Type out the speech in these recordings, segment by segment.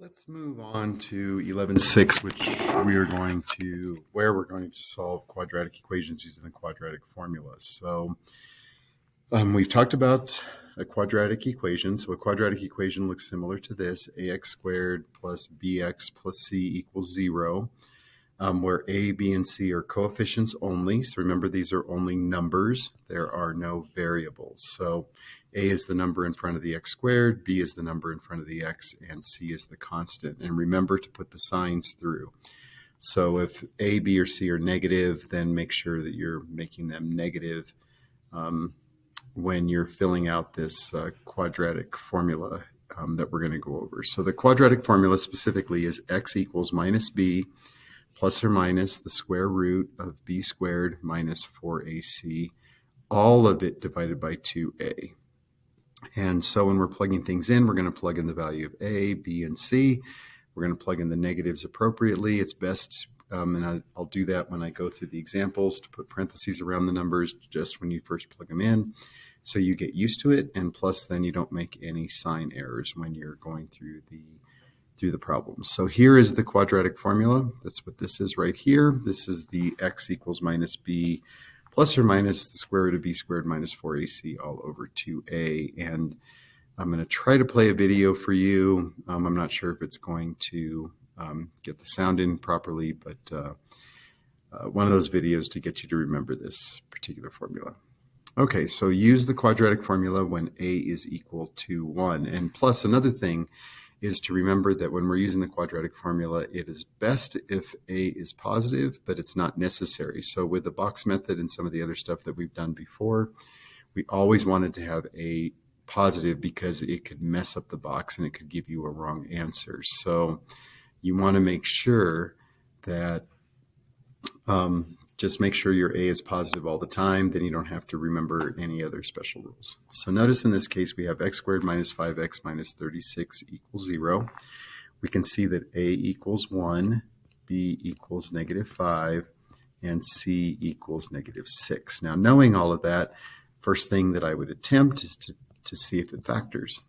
Let's move on to 11.6, where we're going to solve quadratic equations using the quadratic formula. So we've talked about a quadratic equation. So a quadratic equation looks similar to this: ax squared plus bx plus c equals 0, where a, b, and c are coefficients only. So remember, these are only numbers. There are no variables. So a is the number in front of the x squared, b is the number in front of the x, and c is the constant. And remember to put the signs through. So if a, b, or c are negative, then make sure that you're making them negative when you're filling out this quadratic formula that we're going to go over. So the quadratic formula specifically is x equals minus b plus or minus the square root of b squared minus 4ac, all of it divided by 2a. And so when we're plugging things in, we're going to plug in the value of a, b, and c. We're going to plug in the negatives appropriately. It's best, and I'll do that when I go through the examples, to put parentheses around the numbers just when you first plug them in, so you get used to it. And plus, then you don't make any sign errors when you're going through the problems. So here is the quadratic formula. That's what this is right here. This is the x equals minus b plus or minus the square root of b squared minus 4ac all over 2a. And I'm going to try to play a video for you. I'm not sure if it's going to get the sound in properly, but one of those videos to get you to remember this particular formula. Okay, so use the quadratic formula when a is equal to 1. And plus, another thing is to remember that when we're using the quadratic formula, it is best if a is positive, but it's not necessary. So with the box method and some of the other stuff that we've done before, we always wanted to have a positive because it could mess up the box and it could give you a wrong answer. So you want to make sure that just make sure your a is positive all the time. Then you don't have to remember any other special rules. So notice in this case, we have x squared minus 5x minus 36 equals 0. We can see that a equals 1, b equals negative 5, and c equals negative 6. Now, knowing all of that, first thing that I would attempt is to see if it factors.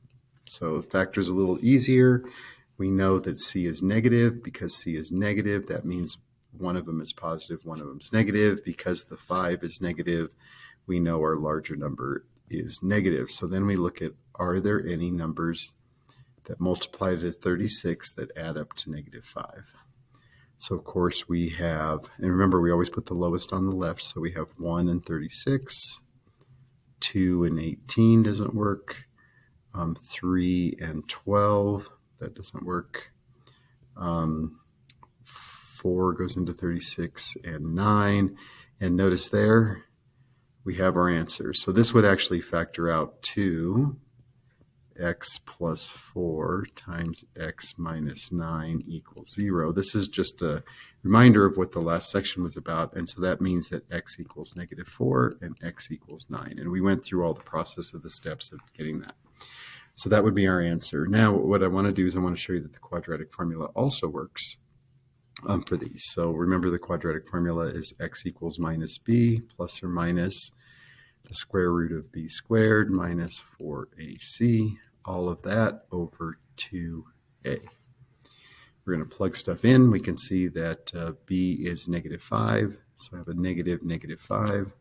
So it factors a little easier. We know that c is negative. Because c is negative, that means one of them is positive, one of them is negative. Because the 5 is negative, we know our larger number is negative. So then we look at, are there any numbers that multiply to 36 that add up to negative 5? So of course we have, and remember we always put the lowest on the left, so we have 1 and 36, 2 and 18 doesn't work, 3 and 12, that doesn't work. 4 goes into 36 and 9. And notice there we have our answer. So this would actually factor out to x plus 4 times x minus 9 equals 0. This is just a reminder of what the last section was about. And so that means that x equals negative 4 and x equals 9. And we went through all the process of the steps of getting that. So that would be our answer. Now, what I want to do is I want to show you that the quadratic formula also works for these. So remember, the quadratic formula is x equals minus b plus or minus the square root of b squared minus 4ac, all of that over 2a. We're going to plug stuff in. We can see that b is negative 5, so I have a negative 5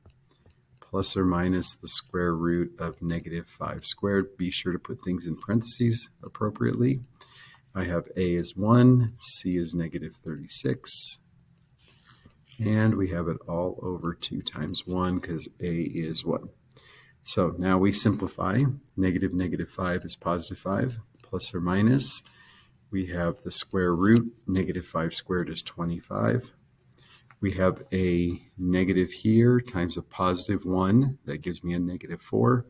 plus or minus the square root of negative 5 squared. Be sure to put things in parentheses appropriately. I have a is 1, c is negative 36, and we have it all over 2 times 1 because a is 1. So now we simplify. Negative 5 is positive 5, plus or minus. We have the square root. Negative 5 squared is 25. We have a negative here times a positive 1. That gives me a negative 4.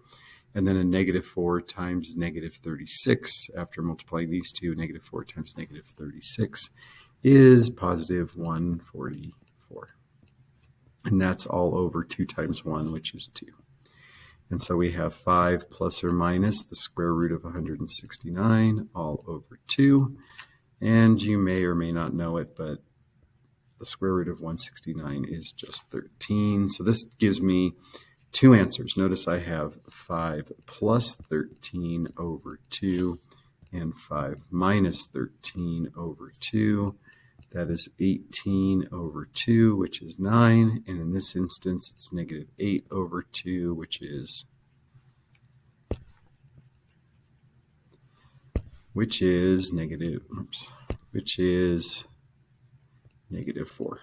And then a negative 4 times negative 36. After multiplying these two, negative 4 times negative 36 is positive 144. And that's all over 2 times 1, which is 2. And so we have 5 plus or minus the square root of 169 all over 2. And you may or may not know it, but the square root of 169 is just 13. So this gives me two answers. Notice I have 5 plus 13 over 2 and 5 minus 13 over 2. That is 18 over 2, which is 9. And in this instance, it's negative 8 over 2, which is negative 4.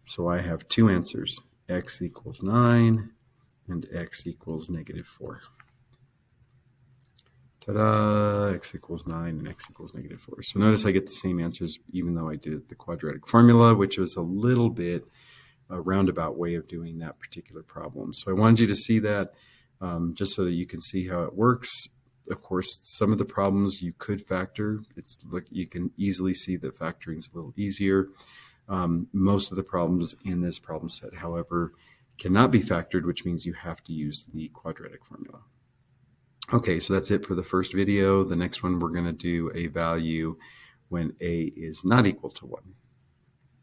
So I have two answers, x equals 9 and x equals negative 4. Ta-da! X equals 9 and x equals negative 4. So notice I get the same answers even though I did the quadratic formula, which was a little bit a roundabout way of doing that particular problem. So I wanted you to see that just so that you can see how it works. Of course, some of the problems you could factor. It's like you can easily see that factoring is a little easier. Most of the problems in this problem set, however, cannot be factored, which means you have to use the quadratic formula. Okay, so that's it for the first video. The next one, we're going to do a value when a is not equal to 1.